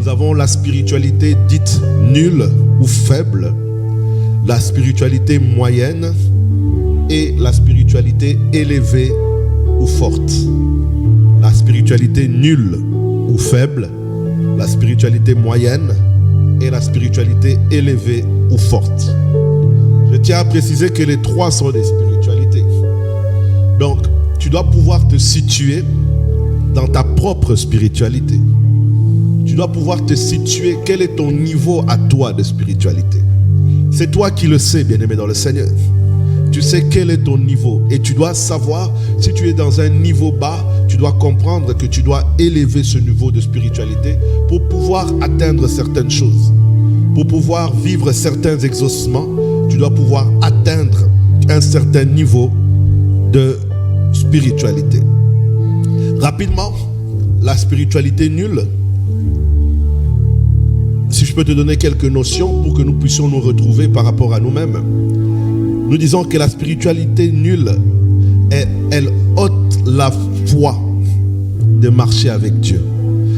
Nous avons la spiritualité dite nulle ou faible, la spiritualité moyenne et la spiritualité élevée ou forte. La spiritualité nulle ou faible, la spiritualité moyenne et la spiritualité élevée ou forte. Je tiens à préciser que les trois sont des spiritualités. Donc, tu dois pouvoir te situer dans ta propre spiritualité. Tu dois pouvoir te situer, quel est ton niveau à toi de spiritualité. C'est toi qui le sais, bien-aimé dans le Seigneur. Tu sais quel est ton niveau et tu dois savoir si tu es dans un niveau bas, tu dois comprendre que tu dois élever ce niveau de spiritualité pour pouvoir atteindre certaines choses. Pour pouvoir vivre certains exaucements, tu dois pouvoir atteindre un certain niveau de spiritualité. Rapidement, la spiritualité nulle. Si je peux te donner quelques notions pour que nous puissions nous retrouver par rapport à nous-mêmes. Nous disons que la spiritualité nulle, elle ôte la foi de marcher avec Dieu.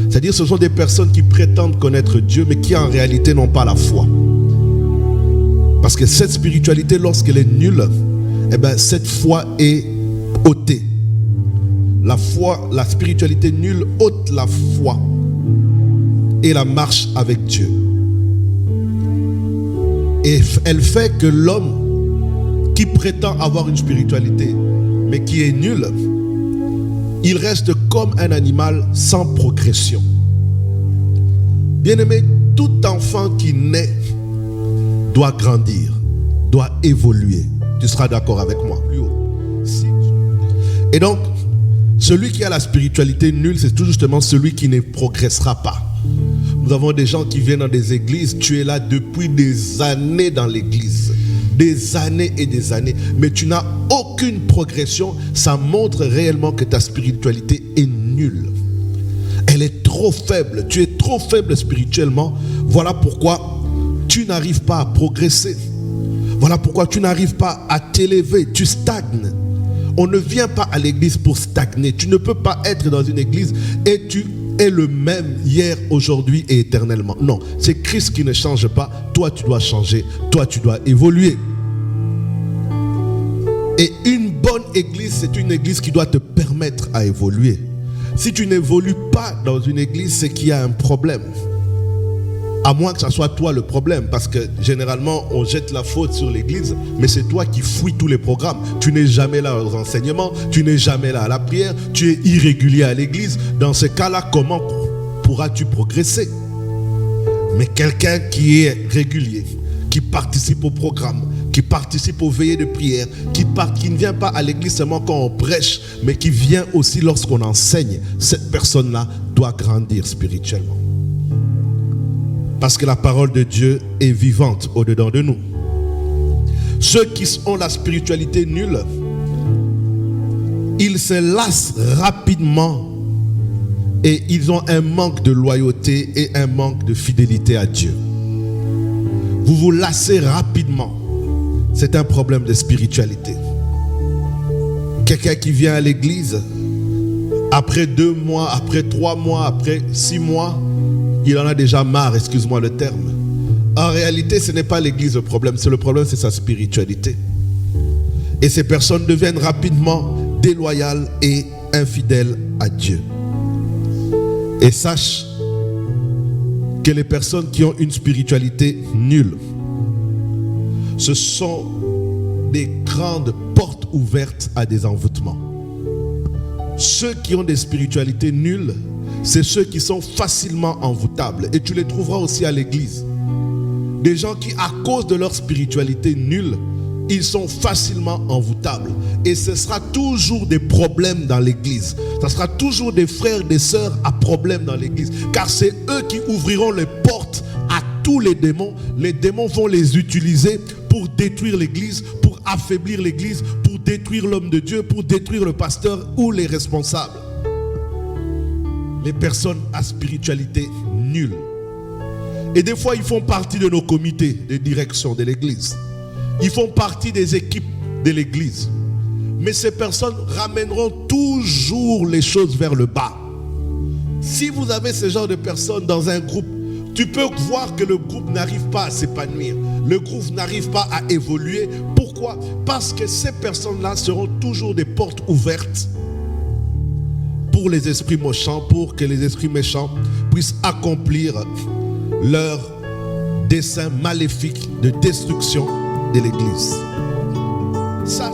C'est-à-dire ce sont des personnes qui prétendent connaître Dieu, mais qui en réalité n'ont pas la foi. Parce que cette spiritualité, lorsqu'elle est nulle, eh bien, cette foi est ôtée. La foi, la spiritualité nulle ôte la foi et la marche avec Dieu. Et elle fait que l'homme qui prétend avoir une spiritualité, mais qui est nul, il reste comme un animal sans progression. Bien-aimé, tout enfant qui naît doit grandir, doit évoluer. Tu seras d'accord avec moi, plus haut. Et donc, celui qui a la spiritualité nulle, c'est tout justement celui qui ne progressera pas. Nous avons des gens qui viennent dans des églises, tu es là depuis des années dans l'église. Des années et des années, mais tu n'as aucune progression. Ça montre réellement que ta spiritualité est nulle. Elle est trop faible. Tu es trop faible spirituellement. Voilà pourquoi tu n'arrives pas à progresser. Voilà pourquoi tu n'arrives pas à t'élever. Tu stagnes. On ne vient pas à l'église pour stagner. Tu ne peux pas être dans une église et tu es le même hier, aujourd'hui et éternellement. Non, c'est Christ qui ne change pas. Toi, tu dois changer. Toi, tu dois évoluer. Et une bonne église, c'est une église qui doit te permettre à évoluer. Si tu n'évolues pas dans une église, c'est qu'il y a un problème. À moins que ce soit toi le problème, parce que généralement, on jette la faute sur l'église, mais c'est toi qui fouilles tous les programmes. Tu n'es jamais là aux enseignements, tu n'es jamais là à la prière, tu es irrégulier à l'église. Dans ce cas-là, comment pourras-tu progresser? Mais quelqu'un qui est régulier, qui participe au programme, qui participe aux veillées de prière, qui ne vient pas à l'église seulement quand on prêche, mais qui vient aussi lorsqu'on enseigne, cette personne-là doit grandir spirituellement. Parce que la parole de Dieu est vivante au-dedans de nous. Ceux qui ont la spiritualité nulle, ils se lassent rapidement et ils ont un manque de loyauté et un manque de fidélité à Dieu. Vous vous lassez rapidement. C'est un problème de spiritualité. Quelqu'un qui vient à l'église, après 2 mois, après 3 mois, après 6 mois, il en a déjà marre, excuse-moi le terme. En réalité, ce n'est pas l'église le problème, c'est sa spiritualité. Et ces personnes deviennent rapidement déloyales et infidèles à Dieu. Et sache que les personnes qui ont une spiritualité nulle, ce sont des grandes portes ouvertes à des envoûtements. Ceux qui ont des spiritualités nulles, c'est ceux qui sont facilement envoûtables. Et tu les trouveras aussi à l'église. Des gens qui, à cause de leur spiritualité nulle, ils sont facilement envoûtables. Et ce sera toujours des problèmes dans l'église. Ce sera toujours des frères, des sœurs à problème dans l'église. Car c'est eux qui ouvriront les portes à tous les démons. Les démons vont les utiliser pour détruire l'église, pour affaiblir l'église, pour détruire l'homme de Dieu, pour détruire le pasteur ou les responsables. Les personnes à spiritualité nulle. Et des fois, ils font partie de nos comités de direction de l'église. Ils font partie des équipes de l'église. Mais ces personnes ramèneront toujours les choses vers le bas. Si vous avez ce genre de personnes dans un groupe, Tu peux voir que le groupe n'arrive pas à s'épanouir. Le groupe n'arrive pas à évoluer. Pourquoi? Parce que ces personnes-là seront toujours des portes ouvertes pour les esprits méchants, pour que les esprits méchants puissent accomplir leur dessein maléfique de destruction de l'Église. Ça,